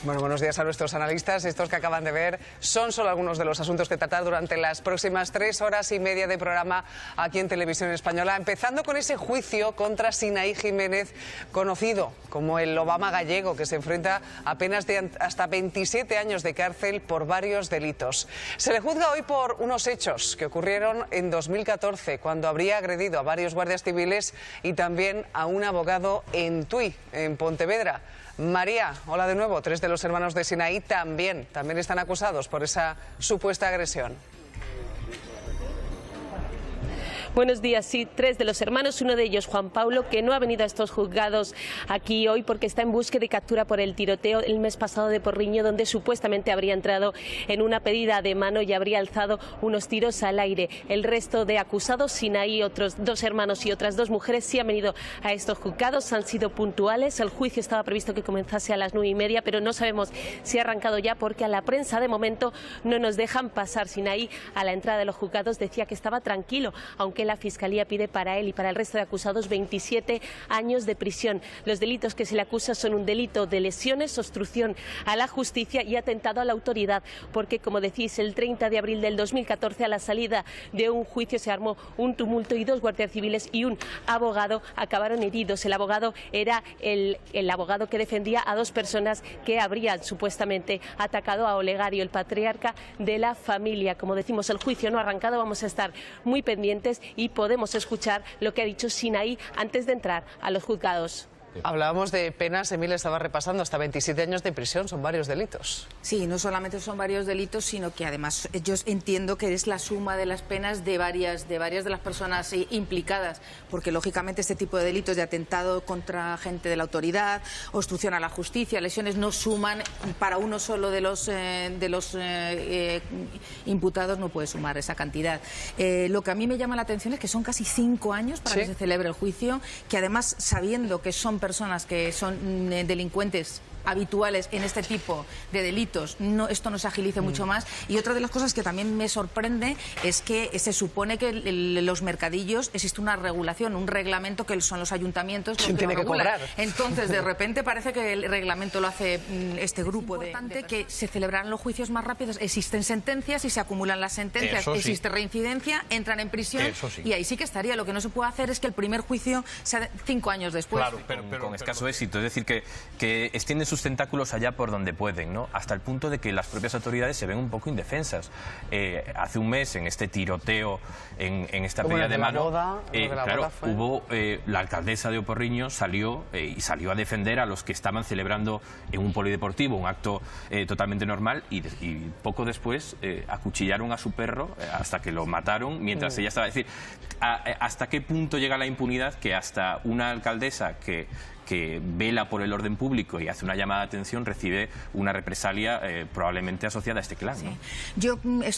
Bueno, buenos días a nuestros analistas. Estos que acaban de ver son solo algunos de los asuntos que tratar durante las próximas 3 horas y media de programa aquí en Televisión Española, empezando con ese juicio contra Sinaí Jiménez, conocido como el Obama gallego, que se enfrenta a penas de hasta 27 años de cárcel por varios delitos. Se le juzga hoy por unos hechos que ocurrieron en 2014, cuando habría agredido a varios guardias civiles y también a un abogado en Tui, en Pontevedra. María, hola de nuevo. 3 de los hermanos de Sinaí también están acusados por esa supuesta agresión. Buenos días. Sí, 3 de los hermanos, uno de ellos, Juan Pablo, que no ha venido a estos juzgados aquí hoy porque está en búsqueda y captura por el tiroteo el mes pasado de Porriño, donde supuestamente habría entrado en una pedida de mano y habría alzado unos tiros al aire. El resto de acusados, Sinaí, otros 2 hermanos y otras 2 mujeres, sí han venido a estos juzgados, han sido puntuales. El juicio estaba previsto que comenzase a las 9:30, pero no sabemos si ha arrancado ya porque a la prensa de momento no nos dejan pasar. Sinaí, a la entrada de los juzgados, decía que estaba tranquilo, aunque la Fiscalía pide para él y para el resto de acusados 27 años de prisión. Los delitos que se le acusa son un delito de lesiones, obstrucción a la justicia y atentado a la autoridad, porque, como decís, el 30 de abril del 2014, a la salida de un juicio, se armó un tumulto y 2 guardias civiles y un abogado acabaron heridos. El abogado era el abogado que defendía a 2 personas que habrían supuestamente atacado a Olegario, el patriarca de la familia. Como decimos, el juicio no ha arrancado, vamos a estar muy pendientes y podemos escuchar lo que ha dicho Sinaí antes de entrar a los juzgados. Hablábamos de penas, Emil estaba repasando, hasta 27 años de prisión, son varios delitos. Sí, no solamente son varios delitos, sino que además yo entiendo que es la suma de las penas de varias de las personas implicadas, porque lógicamente este tipo de delitos de atentado contra gente de la autoridad, obstrucción a la justicia, lesiones, no suman para uno solo de los imputados, no puede sumar esa cantidad. Lo que a mí me llama la atención es que son casi 5 años para que se celebre el juicio, que además, sabiendo que son personas que son delincuentes habituales en este tipo de delitos, esto no se agilice mucho más. Y otra de las cosas que también me sorprende es que se supone que los mercadillos existe una regulación, un reglamento que son los ayuntamientos los que tiene lo que cobrar. Entonces, de repente parece que el reglamento lo hace este grupo. Es importante que se celebrarán los juicios más rápidos. Existen sentencias y se acumulan las sentencias. Eso sí. Existe reincidencia, entran en prisión. Eso sí. Y ahí sí que estaría. Lo que no se puede hacer es que el primer juicio sea 5 años después. Claro, pero con escaso éxito. Es decir, que extienden sus tentáculos allá por donde pueden, ¿no? Hasta el punto de que las propias autoridades se ven un poco indefensas. Hace un mes, en este tiroteo, en esta pedida de mano, hubo la alcaldesa de Oporriño salió a defender a los que estaban celebrando en un polideportivo un acto totalmente normal y poco después acuchillaron a su perro hasta que lo mataron mientras ella estaba. Es decir, ¿hasta qué punto llega la impunidad que hasta una alcaldesa que vela por el orden público y hace una llamada de atención recibe una represalia probablemente asociada a este clan? Sí. ¿No? Yo,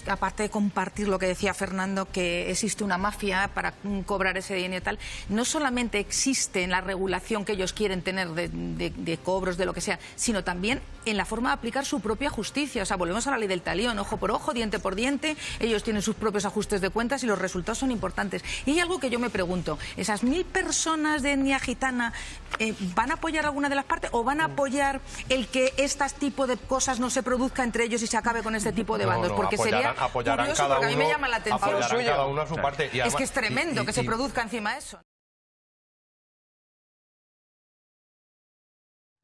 aparte de compartir lo que decía Fernando, que existe una mafia para cobrar ese dinero y tal, no solamente existe en la regulación que ellos quieren tener de cobros, de lo que sea, sino también en la forma de aplicar su propia justicia. O sea, volvemos a la ley del talión, ojo por ojo, diente por diente, ellos tienen sus propios ajustes de cuentas y los resultados son importantes. Y hay algo que yo me pregunto, esas 1000 personas de etnia gitana, ¿van a apoyar alguna de las partes o van a apoyar el que este tipo de cosas no se produzca entre ellos y se acabe con este tipo de bandos? Porque apoyarán curioso, cada porque a mí me uno, llama la atención. apoyarán cada uno a su parte. Y además, es que es tremendo que se produzca encima eso.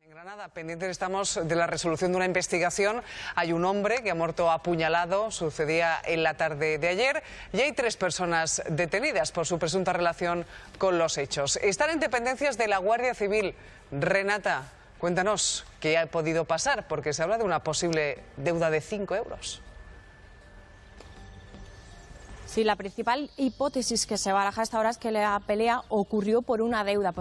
En Granada, pendientes estamos de la resolución de una investigación. Hay un hombre que ha muerto apuñalado, sucedía en la tarde de ayer, y hay 3 personas detenidas por su presunta relación con los hechos. Están en dependencias de la Guardia Civil. Renata, cuéntanos qué ha podido pasar, porque se habla de una posible deuda de 5 euros. Sí, la principal hipótesis que se baraja hasta ahora es que la pelea ocurrió por una deuda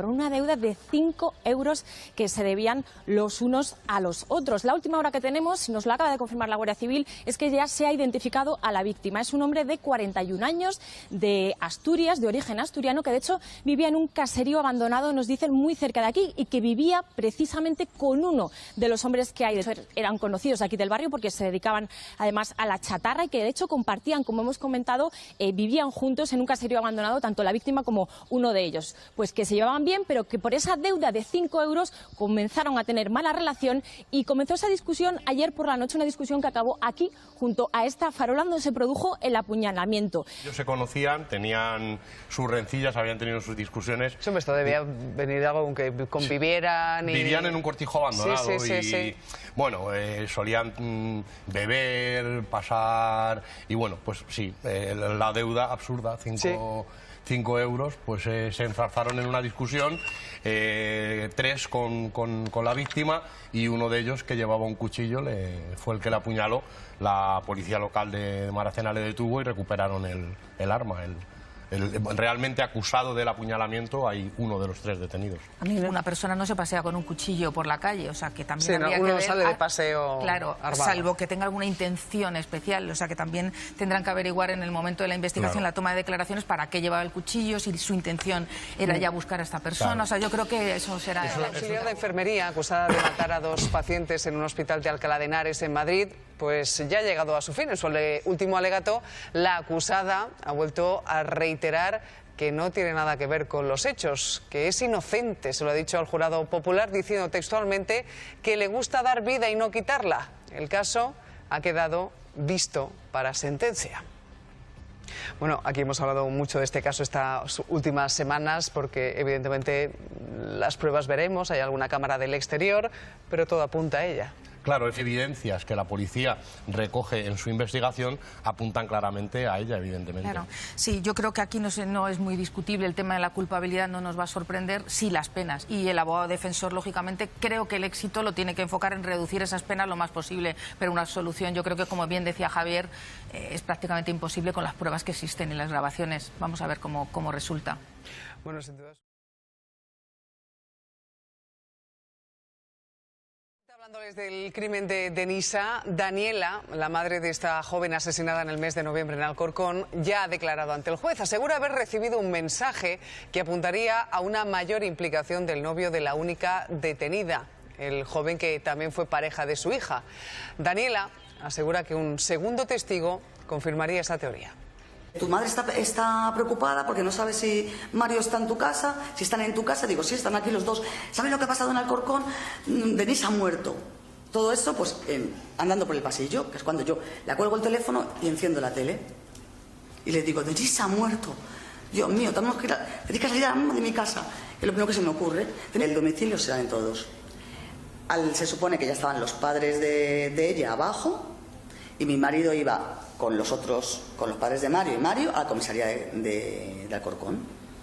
de 5 euros que se debían los unos a los otros. La última hora que tenemos, nos lo acaba de confirmar la Guardia Civil, es que ya se ha identificado a la víctima. Es un hombre de 41 años, de Asturias, de origen asturiano, que de hecho vivía en un caserío abandonado, nos dicen, muy cerca de aquí, y que vivía precisamente con uno de los hombres que hay. De hecho, eran conocidos aquí del barrio porque se dedicaban además a la chatarra y que de hecho compartían, como hemos comentado, vivían juntos en un caserío abandonado, tanto la víctima como uno de ellos. Pues que se llevaban bien, pero que por esa deuda de 5 euros comenzaron a tener mala relación y comenzó esa discusión ayer por la noche, una discusión que acabó aquí, junto a esta farola donde se produjo el apuñalamiento. Ellos se conocían, tenían sus rencillas, habían tenido sus discusiones. Sí, esto debía venir de algo que convivieran. Vivían en un cortijo abandonado sí. Bueno, solían beber, pasar y bueno, pues sí, la deuda absurda, 5 euros, pues se enzarzaron en una discusión, 3 con la víctima y uno de ellos, que llevaba un cuchillo, fue el que le apuñaló. La policía local de Maracena le detuvo y recuperaron el arma. Realmente acusado del apuñalamiento hay uno de los 3 detenidos. Una persona no se pasea con un cuchillo por la calle, o sea que también habría uno que ver, sale de paseo, claro, armado. salvo que tenga alguna intención especial, o sea que también tendrán que averiguar en el momento de la investigación, la toma de declaraciones, para qué llevaba el cuchillo, si su intención era ya buscar a esta persona, o sea, yo creo que eso será... La auxiliar de enfermería, acusada de matar a 2 pacientes en un hospital de Alcalá de Henares, en Madrid, pues ya ha llegado a su fin. En su último alegato, la acusada ha vuelto a reiterar que no tiene nada que ver con los hechos, que es inocente, se lo ha dicho al jurado popular, diciendo textualmente que le gusta dar vida y no quitarla. El caso ha quedado visto para sentencia. Bueno, aquí hemos hablado mucho de este caso estas últimas semanas porque evidentemente las pruebas veremos, hay alguna cámara del exterior, pero todo apunta a ella. Claro, evidencias que la policía recoge en su investigación apuntan claramente a ella, evidentemente. Claro, sí, yo creo que aquí no es muy discutible el tema de la culpabilidad, no nos va a sorprender, sí las penas. Y el abogado defensor, lógicamente, creo que el éxito lo tiene que enfocar en reducir esas penas lo más posible, pero una solución, yo creo que, como bien decía Javier, es prácticamente imposible con las pruebas que existen y las grabaciones. Vamos a ver cómo resulta. Bueno, sin duda. Hablándoles del crimen de Denisa, Daniela, la madre de esta joven asesinada en el mes de noviembre en Alcorcón, ya ha declarado ante el juez. Asegura haber recibido un mensaje que apuntaría a una mayor implicación del novio de la única detenida, el joven que también fue pareja de su hija. Daniela asegura que un segundo testigo confirmaría esa teoría. Tu madre está preocupada porque no sabe si Mario está en tu casa, si están en tu casa. Digo, sí, están aquí los dos. ¿Sabes lo que ha pasado en Alcorcón? Denise ha muerto. Todo esto, pues, andando por el pasillo, que es cuando yo le cuelgo el teléfono y enciendo la tele. Y le digo, Denise ha muerto. Dios mío, tenemos que que salir a de mi casa. Es lo primero que se me ocurre. En el domicilio se salen todos. Se supone que ya estaban los padres de ella abajo y mi marido iba con los padres de Mario y Mario a la comisaría de Alcorcón.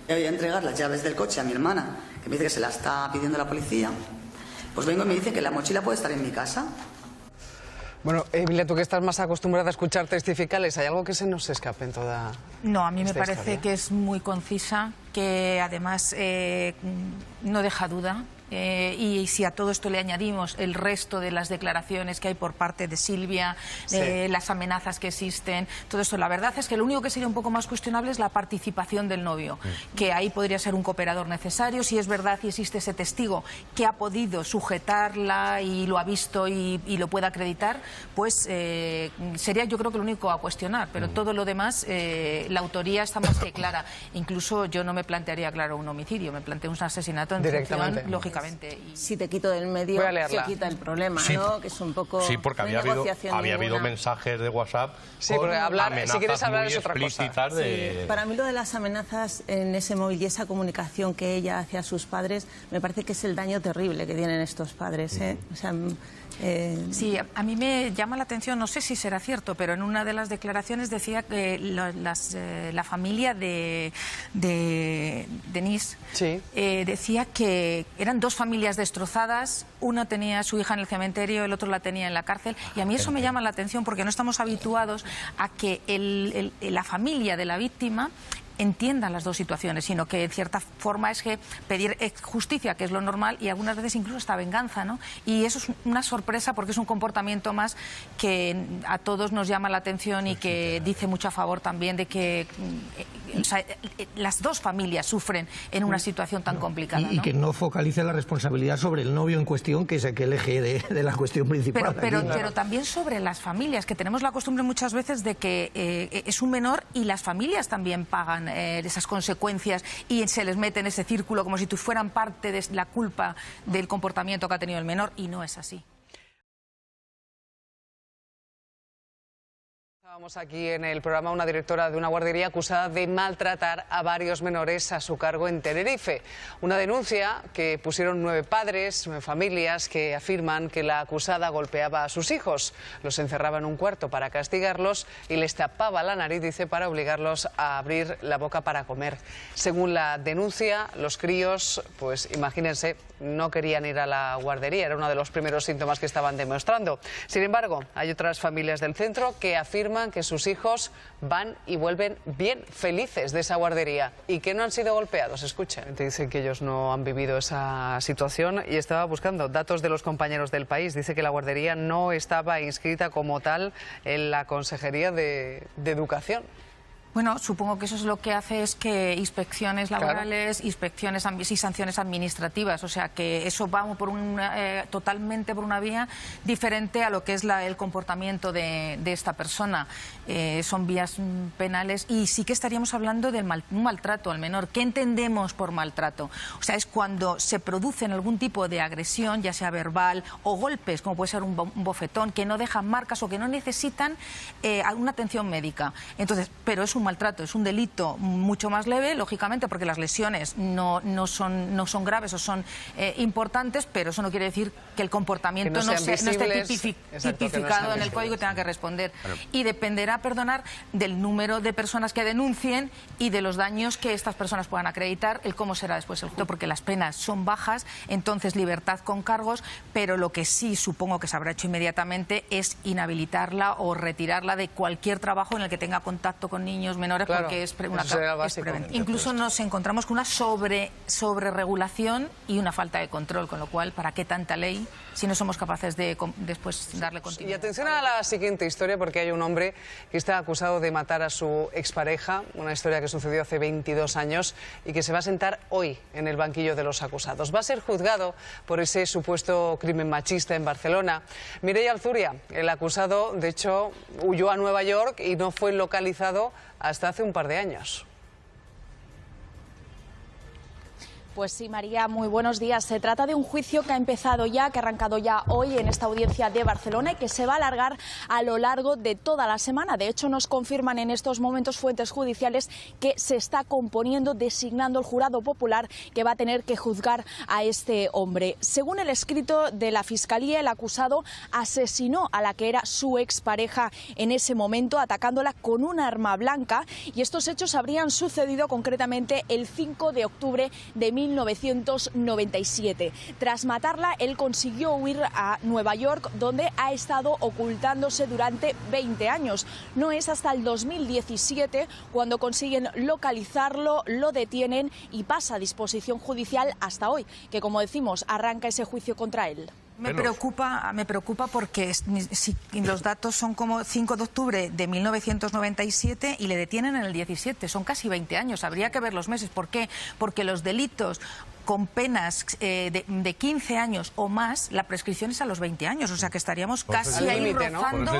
Yo voy a entregar las llaves del coche a mi hermana, que me dice que se la está pidiendo la policía. Pues vengo y me dicen que la mochila puede estar en mi casa. Bueno, Emilia, tú que estás más acostumbrada a escuchar testificales, ¿hay algo que se nos escape en toda No, a mí me parece historia? que es muy concisa, que además no deja duda. Y si a todo esto le añadimos el resto de las declaraciones que hay por parte de Silvia, las amenazas que existen, todo esto, la verdad es que lo único que sería un poco más cuestionable es la participación del novio, que ahí podría ser un cooperador necesario. Si es verdad y existe ese testigo que ha podido sujetarla y lo ha visto y lo puede acreditar, pues sería, yo creo, que lo único a cuestionar, pero todo lo demás, la autoría está más que clara. Incluso yo no me plantearía, claro, un homicidio, me planteo un asesinato en función, lógicamente. Si te quito del medio, se quita el problema, sí, ¿no? Que es un poco... Sí, porque había habido mensajes de WhatsApp con amenazas si quieres hablar muy es otra explícitas cosa. de... Para mí lo de las amenazas en ese móvil y esa comunicación que ella hace a sus padres, me parece que es el daño terrible que tienen estos padres, ¿eh? O sea, sí, a mí me llama la atención, no sé si será cierto, pero en una de las declaraciones decía que la familia de Denise decía que eran 2 familias destrozadas, una tenía a su hija en el cementerio, el otro la tenía en la cárcel, y a mí eso me llama la atención porque no estamos habituados a que la familia de la víctima entiendan las dos situaciones, sino que en cierta forma es que pedir justicia, que es lo normal, y algunas veces incluso hasta venganza, ¿no? Y eso es una sorpresa porque es un comportamiento más que a todos nos llama la atención y que dice mucho a favor también de que las dos familias sufren en una situación tan complicada, ¿no? Y que no focalice la responsabilidad sobre el novio en cuestión, que es el eje de la cuestión principal. Pero también sobre las familias, que tenemos la costumbre muchas veces de que es un menor y las familias también pagan esas consecuencias y se les mete en ese círculo como si fueran parte de la culpa del comportamiento que ha tenido el menor, y no es así. Estábamos aquí en el programa una directora de una guardería acusada de maltratar a varios menores a su cargo en Tenerife. Una denuncia que pusieron 9 padres, 9 familias que afirman que la acusada golpeaba a sus hijos, los encerraba en un cuarto para castigarlos y les tapaba la nariz, dice, para obligarlos a abrir la boca para comer. Según la denuncia, los críos, pues imagínense, no querían ir a la guardería, era uno de los primeros síntomas que estaban demostrando. Sin embargo, hay otras familias del centro que afirman que sus hijos van y vuelven bien felices de esa guardería y que no han sido golpeados. Escuchen. Te dicen que ellos no han vivido esa situación y estaba buscando datos de los compañeros del País. Dice que la guardería no estaba inscrita como tal en la Consejería de Educación. Bueno, supongo que eso es lo que hace es que inspecciones laborales, claro, inspecciones y sanciones administrativas, o sea que eso va por totalmente por una vía diferente a lo que es el comportamiento de esta persona. Son vías penales y sí que estaríamos hablando de un maltrato al menor. ¿Qué entendemos por maltrato? O sea, es cuando se produce algún tipo de agresión, ya sea verbal o golpes, como puede ser un bofetón, que no dejan marcas o que no necesitan una atención médica. Entonces, pero es un maltrato, es un delito mucho más leve, lógicamente, porque las lesiones no son graves o son importantes, pero eso no quiere decir que el comportamiento no esté tipificado en el código y tenga que responder. Claro. Y dependerá, perdonar, del número de personas que denuncien y de los daños que estas personas puedan acreditar, el cómo será después el juicio, porque las penas son bajas, entonces libertad con cargos, pero lo que sí supongo que se habrá hecho inmediatamente es inhabilitarla o retirarla de cualquier trabajo en el que tenga contacto con niños menores, claro, porque es preventivo. Incluso nos encontramos con una sobreregulación y una falta de control, con lo cual, ¿para qué tanta ley si no somos capaces de después darle continuidad? Y atención a la siguiente historia, porque hay un hombre que está acusado de matar a su expareja, una historia que sucedió hace 22 años y que se va a sentar hoy en el banquillo de los acusados. Va a ser juzgado por ese supuesto crimen machista en Barcelona. Mireia Alzuria, el acusado, de hecho, huyó a Nueva York y no fue localizado hasta hace un par de años. Pues sí, María, muy buenos días. Se trata de un juicio que ha empezado ya, que ha arrancado ya hoy en esta audiencia de Barcelona y que se va a alargar a lo largo de toda la semana. De hecho, nos confirman en estos momentos fuentes judiciales que se está componiendo, designando el jurado popular que va a tener que juzgar a este hombre. Según el escrito de la Fiscalía, el acusado asesinó a la que era su expareja en ese momento, atacándola con un arma blanca, y estos hechos habrían sucedido concretamente el 5 de octubre de 1997. Tras matarla, él consiguió huir a Nueva York, donde ha estado ocultándose durante 20 años. No es hasta el 2017 cuando consiguen localizarlo, lo detienen y pasa a disposición judicial hasta hoy, que, como decimos, arranca ese juicio contra él. Me preocupa porque si los datos son como 5 de octubre de 1997 y le detienen en el 17, son casi 20 años, habría que ver los meses. ¿Por qué? Porque los delitos con penas de 15 años o más, la prescripción es a los rozando años, o sea que estaríamos casi ahí rozando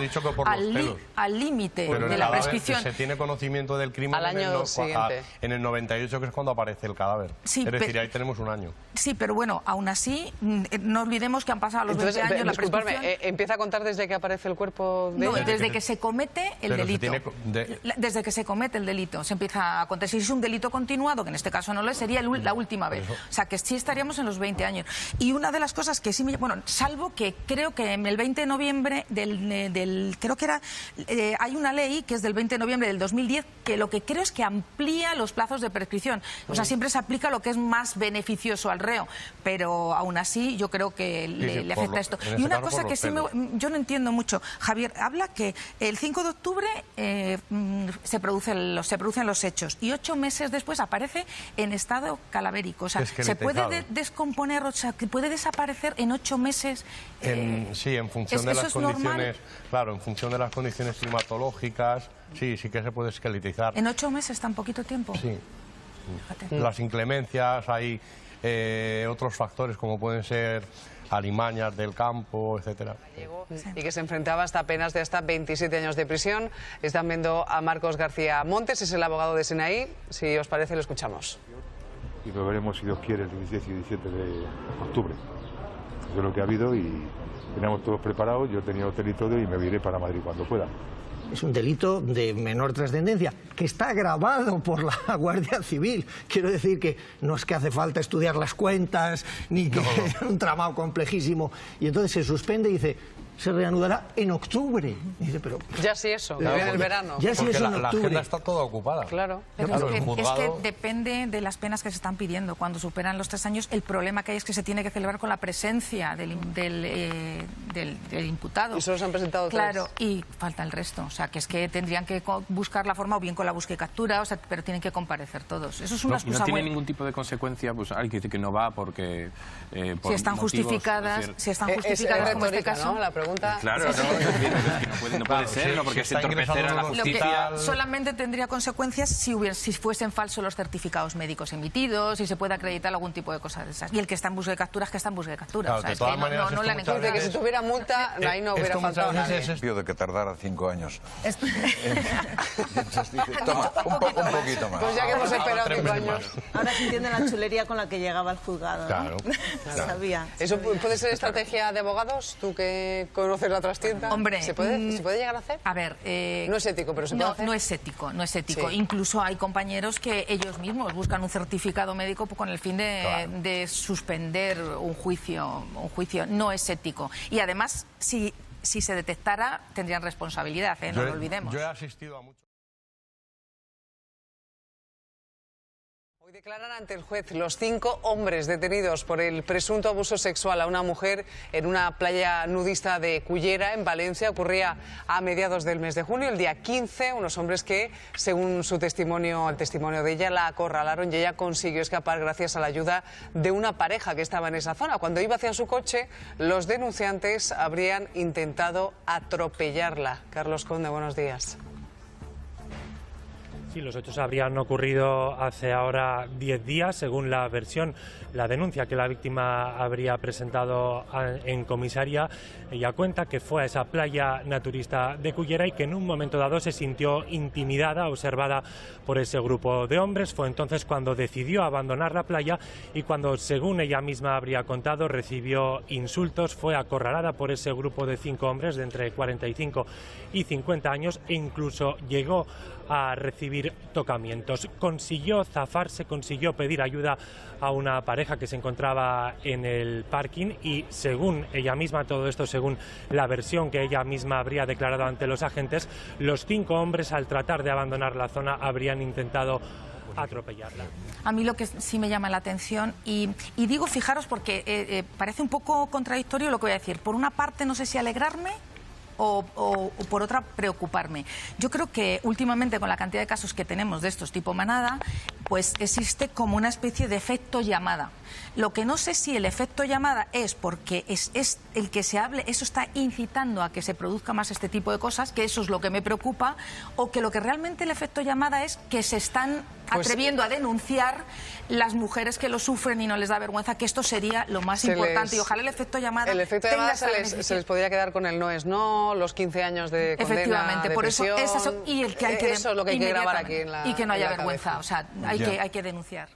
al límite de la prescripción. Se tiene conocimiento del crimen al año siguiente. En el 98, que es cuando aparece el cadáver. Sí, es decir, ahí tenemos un año. Sí, pero bueno, aún así, no olvidemos que han pasado los 20 años la prescripción. ¿Empieza a contar desde que aparece el cuerpo de ella? Desde que se comete el delito. Desde que se comete el delito se empieza a contar. Si es un delito continuado, que en este caso no lo es, sería la última vez. O sea, que sí estaríamos en los 20 años. Y una de las cosas que sí me... Bueno, salvo que creo que en el 20 de noviembre creo que era... hay una ley que es del 20 de noviembre del 2010 que lo que creo es que amplía los plazos de prescripción. O sea, siempre se aplica lo que es más beneficioso al reo, pero aún así yo creo que le afecta esto. Y una cosa que sí yo no entiendo mucho. Javier habla que el 5 de octubre se producen los hechos y 8 meses después aparece en estado calavérico. O sea, se puede descomponer, o sea, que puede desaparecer en 8 meses. Sí, en función de las condiciones, claro, en función de las condiciones climatológicas, sí que se puede esqueletizar. ¿En 8 meses tan poquito tiempo? Sí. Fíjate. Las inclemencias, hay otros factores como pueden ser alimañas del campo, etcétera. Y que se enfrentaba hasta penas de hasta 27 años de prisión. Están viendo a Marcos García Montes, es el abogado de Sinaí. Si os parece, lo escuchamos. Y lo veremos, si Dios quiere, el 16 y 17 de octubre. Eso es lo que ha habido y teníamos todos preparados. Yo tenía hotel y todo y me iré para Madrid cuando pueda. Es un delito de menor trascendencia, que está agravado por la Guardia Civil. Quiero decir que no es que hace falta estudiar las cuentas, ni que es un tramado complejísimo. Y entonces se suspende y dice, se reanudará en octubre. Y dice, pero ya sí eso, que viene el verano. Ya sí eso en octubre. La agenda está toda ocupada. Claro. Pero es que depende de las penas que se están pidiendo. Cuando superan los 3 años, el problema que hay es que se tiene que celebrar con la presencia del imputado. Y solo se han presentado 3. Claro, y falta el resto. O sea, que es que tendrían que buscar la forma, o bien con la búsqueda y captura, o sea, pero tienen que comparecer todos. Eso es una excusa. ¿No tiene ningún tipo de consecuencia? Pues alguien que dice que no va porque... si están justificadas, como este caso. ¿No? La pregunta... Claro, no puede ser, ¿no? Porque se entorpecerá la justicia. Solamente tendría consecuencias si fuesen falsos los certificados médicos emitidos, si se puede acreditar algún tipo de cosas de esas. Y el que está en búsqueda de capturas, que está en búsqueda de capturas. Claro, o sea, de todas maneras, no le han encontrado. Que si tuviera multa, ahí no hubiera faltado nadie. De que tardara 5 años. Toma, un poquito más. Pues ya que hemos esperado 5 años. Ahora se entiende la chulería con la que llegaba al juzgado, ¿no? Claro. Sabía. ¿Eso puede ser estrategia de abogados? ¿Tú que conoces la trastienda? Hombre, ¿Se puede llegar a hacer? A ver, no es ético, pero se puede hacer. No es ético. Sí. Incluso hay compañeros que ellos mismos buscan un certificado médico con el fin de suspender un juicio. No es ético. Y además, si se detectara, tendrían responsabilidad, no lo olvidemos. Yo he asistido a muchos. Hoy declaran ante el juez los 5 hombres detenidos por el presunto abuso sexual a una mujer en una playa nudista de Cullera, en Valencia. Ocurría a mediados del mes de junio, el día 15. Unos hombres que, según el testimonio de ella, la acorralaron y ella consiguió escapar gracias a la ayuda de una pareja que estaba en esa zona. Cuando iba hacia su coche, los denunciantes habrían intentado atropellarla. Carlos Conde, buenos días. Sí, los hechos habrían ocurrido hace ahora 10 días, según la denuncia que la víctima habría presentado en comisaría. Ella cuenta que fue a esa playa naturista de Cullera y que en un momento dado se sintió intimidada, observada por ese grupo de hombres. Fue entonces cuando decidió abandonar la playa y cuando, según ella misma habría contado, recibió insultos. Fue acorralada por ese grupo de 5 hombres de entre 45 y 50 años e incluso llegó a recibir tocamientos. Consiguió zafarse, consiguió pedir ayuda a una pareja que se encontraba en el parking y, según ella misma, todo esto según la versión que ella misma habría declarado ante los agentes, los 5 hombres, al tratar de abandonar la zona, habrían intentado atropellarla. A mí lo que sí me llama la atención, y digo, fijaros, porque parece un poco contradictorio lo que voy a decir. Por una parte, no sé si alegrarme o por otra preocuparme. Yo creo que últimamente, con la cantidad de casos que tenemos de estos tipo manada, pues existe como una especie de efecto llamada. Lo que no sé si el efecto llamada es porque es el que se hable, eso está incitando a que se produzca más este tipo de cosas, que eso es lo que me preocupa, o que lo que realmente el efecto llamada es que se están atreviendo a denunciar las mujeres que lo sufren y no les da vergüenza, que esto sería lo más importante. Y ojalá el efecto llamada... El efecto llamada se les podría quedar con el no es no, los 15 años de condena, efectivamente, de por prisión, eso, y el que hay que eso es lo que hay que grabar aquí en la y que no haya vergüenza. O sea, hay que denunciar.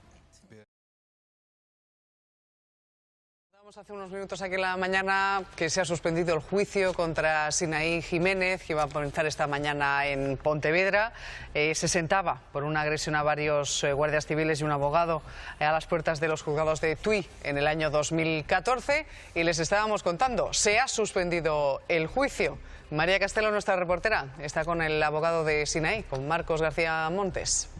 Hace unos minutos aquí en la mañana que se ha suspendido el juicio contra Sinaí Jiménez, que iba a comenzar esta mañana en Pontevedra. Se sentaba por una agresión a varios guardias civiles y un abogado a las puertas de los juzgados de Tui en el año 2014 y les estábamos contando, se ha suspendido el juicio. María Castelo, nuestra reportera, está con el abogado de Sinaí, con Marcos García Montes.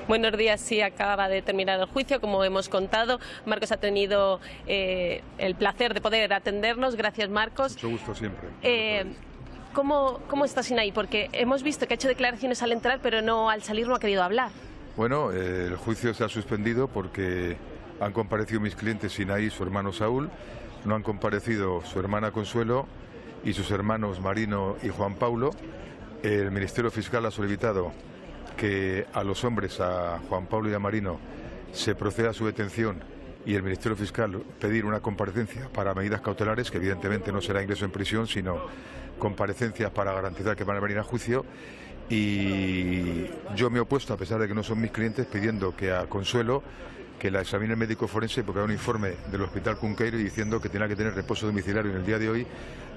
Buenos días, sí, acaba de terminar el juicio, como hemos contado. Marcos ha tenido el placer de poder atendernos. Gracias, Marcos. Mucho gusto siempre. ¿Cómo está Sinaí? Porque hemos visto que ha hecho declaraciones al entrar, pero no al salir no ha querido hablar. Bueno, el juicio se ha suspendido porque han comparecido mis clientes Sinaí y su hermano Saúl, no han comparecido su hermana Consuelo y sus hermanos Marino y Juan Paulo. El Ministerio Fiscal ha solicitado que a los hombres, a Juan Pablo y a Marino, se proceda a su detención y el Ministerio Fiscal pedir una comparecencia para medidas cautelares, que evidentemente no será ingreso en prisión, sino comparecencias para garantizar que van a venir a juicio. Y yo me he opuesto, a pesar de que no son mis clientes, pidiendo que a Consuelo que la examine el médico forense, porque hay un informe del Hospital Cunqueiro diciendo que tenía que tener reposo domiciliario en el día de hoy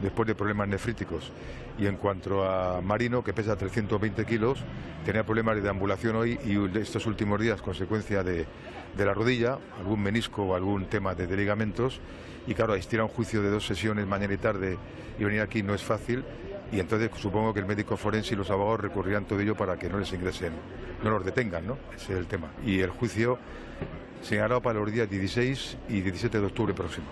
después de problemas nefríticos. Y en cuanto a Marino, que pesa 320 kilos, tenía problemas de deambulación hoy y estos últimos días, consecuencia de la rodilla, algún menisco o algún tema de ligamentos. Y claro, asistir a un juicio de 2 sesiones mañana y tarde y venir aquí no es fácil. Y entonces supongo que el médico forense y los abogados recurrirán todo ello para que no les ingresen, no los detengan, ¿no? Ese es el tema. Y el juicio señalado para los días 16 y 17 de octubre próximo.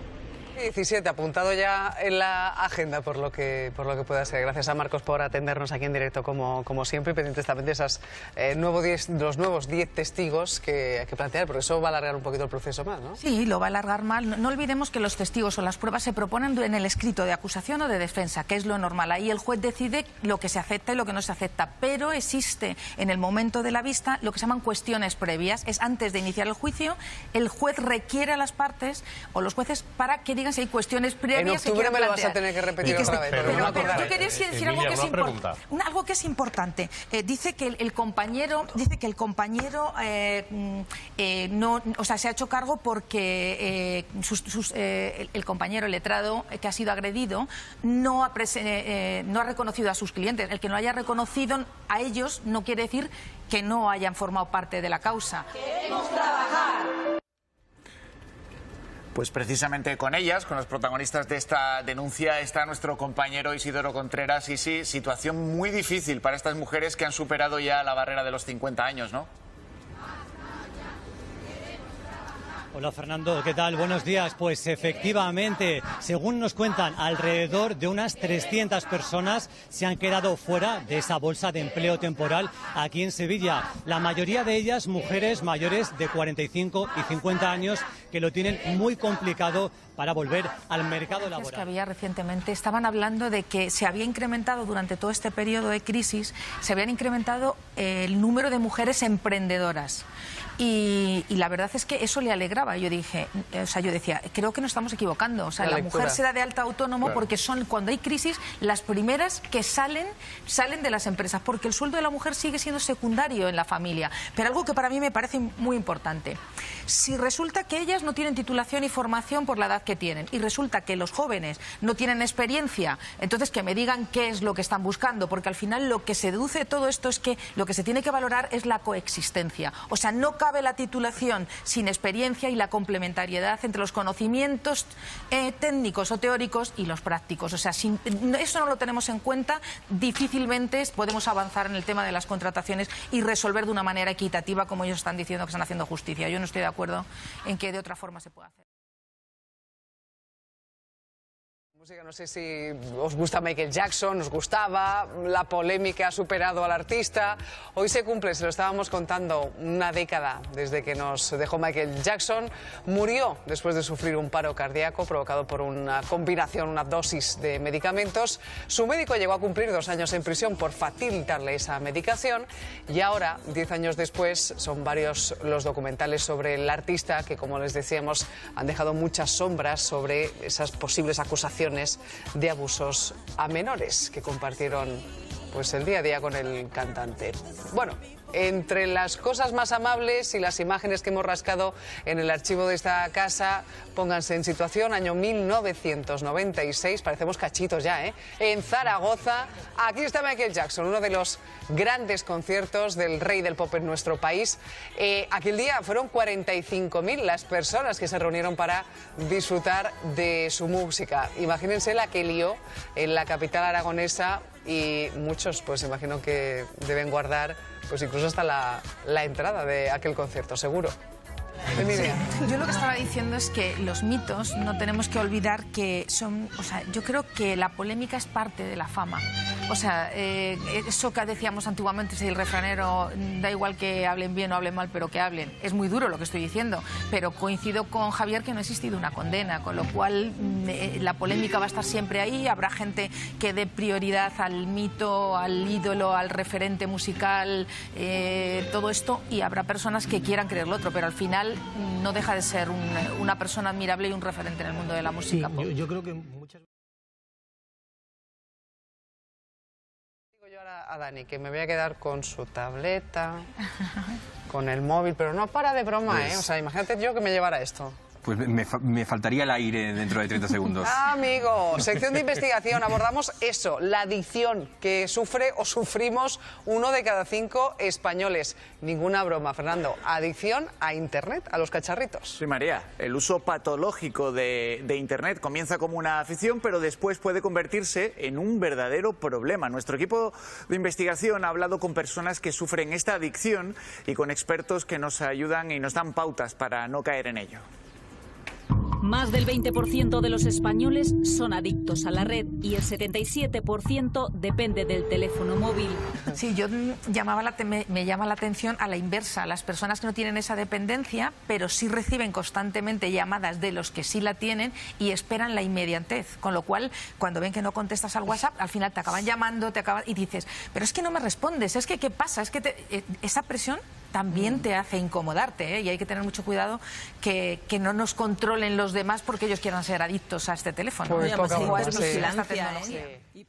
17, apuntado ya en la agenda por lo que pueda ser. Gracias a Marcos por atendernos aquí en directo como siempre, y pendientes también de esas los nuevos 10 testigos que hay que plantear, porque eso va a alargar un poquito el proceso más, ¿no? Sí, lo va a alargar más. No olvidemos que los testigos o las pruebas se proponen en el escrito de acusación o de defensa, que es lo normal. Ahí el juez decide lo que se acepta y lo que no se acepta, pero existe en el momento de la vista lo que se llaman cuestiones previas. Es antes de iniciar el juicio, el juez requiere a las partes o los jueces para que digan si hay cuestiones previas. En octubre me lo vas a tener que repetir otra vez. Pero yo quería decir algo que es importante. Dice que el compañero no, o sea, se ha hecho cargo porque el compañero letrado que ha sido agredido no ha reconocido a sus clientes. El que no haya reconocido a ellos no quiere decir que no hayan formado parte de la causa. Queremos trabajar. Pues precisamente con ellas, con los protagonistas de esta denuncia, está nuestro compañero Isidoro Contreras. Y sí, situación muy difícil para estas mujeres que han superado ya la barrera de los 50 años, ¿no? Hola Fernando, ¿qué tal? Buenos días. Pues efectivamente, según nos cuentan, alrededor de unas 300 personas se han quedado fuera de esa bolsa de empleo temporal aquí en Sevilla. La mayoría de ellas mujeres mayores de 45 y 50 años que lo tienen muy complicado para volver al mercado laboral. Que había recientemente, estaban hablando de que se había incrementado durante todo este periodo de crisis, se habían incrementado el número de mujeres emprendedoras. Y la verdad es que eso le alegraba. Yo decía, creo que nos estamos equivocando. O sea, la mujer se da de alta autónomo porque son, cuando hay crisis, las primeras que salen de las empresas, porque el sueldo de la mujer sigue siendo secundario en la familia. Pero algo que para mí me parece muy importante. Si resulta que ellas no tienen titulación y formación por la edad que tienen, y resulta que los jóvenes no tienen experiencia, entonces que me digan qué es lo que están buscando, porque al final lo que se deduce de todo esto es que lo que se tiene que valorar es la coexistencia. O sea, no cabe la titulación sin experiencia y la complementariedad entre los conocimientos técnicos o teóricos y los prácticos. O sea, si eso no lo tenemos en cuenta, difícilmente podemos avanzar en el tema de las contrataciones y resolver de una manera equitativa, como ellos están diciendo que están haciendo justicia. Yo no estoy de acuerdo en que de otra forma se pueda hacer. No sé si os gusta Michael Jackson, os gustaba, la polémica ha superado al artista. Hoy se cumple, se lo estábamos contando, una década desde que nos dejó Michael Jackson. Murió después de sufrir un paro cardíaco provocado por una combinación, una dosis de medicamentos. Su médico llegó a cumplir 2 años en prisión por facilitarle esa medicación. Y ahora, 10 años después, son varios los documentales sobre el artista que, como les decíamos, han dejado muchas sombras sobre esas posibles acusaciones de abusos a menores que compartieron pues el día a día con el cantante. Bueno, Entre las cosas más amables y las imágenes que hemos rascado en el archivo de esta casa, pónganse en situación, año 1996, parecemos cachitos ya, en Zaragoza. Aquí está Michael Jackson, uno de los grandes conciertos del rey del pop en nuestro país. Aquel día fueron 45.000 las personas que se reunieron para disfrutar de su música. Imagínense la que lió en la capital aragonesa, y muchos pues imagino que deben guardar pues incluso hasta la entrada de aquel concierto, seguro. Sí. Yo lo que estaba diciendo es que los mitos no tenemos que olvidar que son, o sea, yo creo que la polémica es parte de la fama. O sea, eso que decíamos antiguamente, si el refranero, da igual que hablen bien o hablen mal, pero que hablen. Es muy duro lo que estoy diciendo, pero coincido con Javier que no ha existido una condena, con lo cual la polémica va a estar siempre ahí. Habrá gente que dé prioridad al mito, al ídolo, al referente musical, todo esto, y habrá personas que quieran creer lo otro, pero al final no deja de ser una persona admirable y un referente en el mundo de la música. Sí, yo creo que muchas... Digo yo ahora a Dani que me voy a quedar con su tableta, con el móvil, pero no para de broma, O sea, imagínate yo que me llevara esto. Pues me faltaría el aire dentro de 30 segundos. Amigo, sección de investigación, abordamos eso, la adicción que sufre o sufrimos 1 de cada 5 españoles. Ninguna broma, Fernando. Adicción a Internet, a los cacharritos. Sí, María, el uso patológico de Internet comienza como una afición, pero después puede convertirse en un verdadero problema. Nuestro equipo de investigación ha hablado con personas que sufren esta adicción y con expertos que nos ayudan y nos dan pautas para no caer en ello. Más del 20% de los españoles son adictos a la red y el 77% depende del teléfono móvil. Sí, yo me llama la atención a la inversa, las personas que no tienen esa dependencia, pero sí reciben constantemente llamadas de los que sí la tienen y esperan la inmediatez, con lo cual cuando ven que no contestas al WhatsApp, al final te acaban llamando, y dices, pero es que no me respondes, es que ¿qué pasa? Es que esa presión también te hace incomodarte, y hay que tener mucho cuidado que no nos controlen los demás porque ellos quieran ser adictos a este teléfono. Pues Igual poca es broma, vigilancia, sí.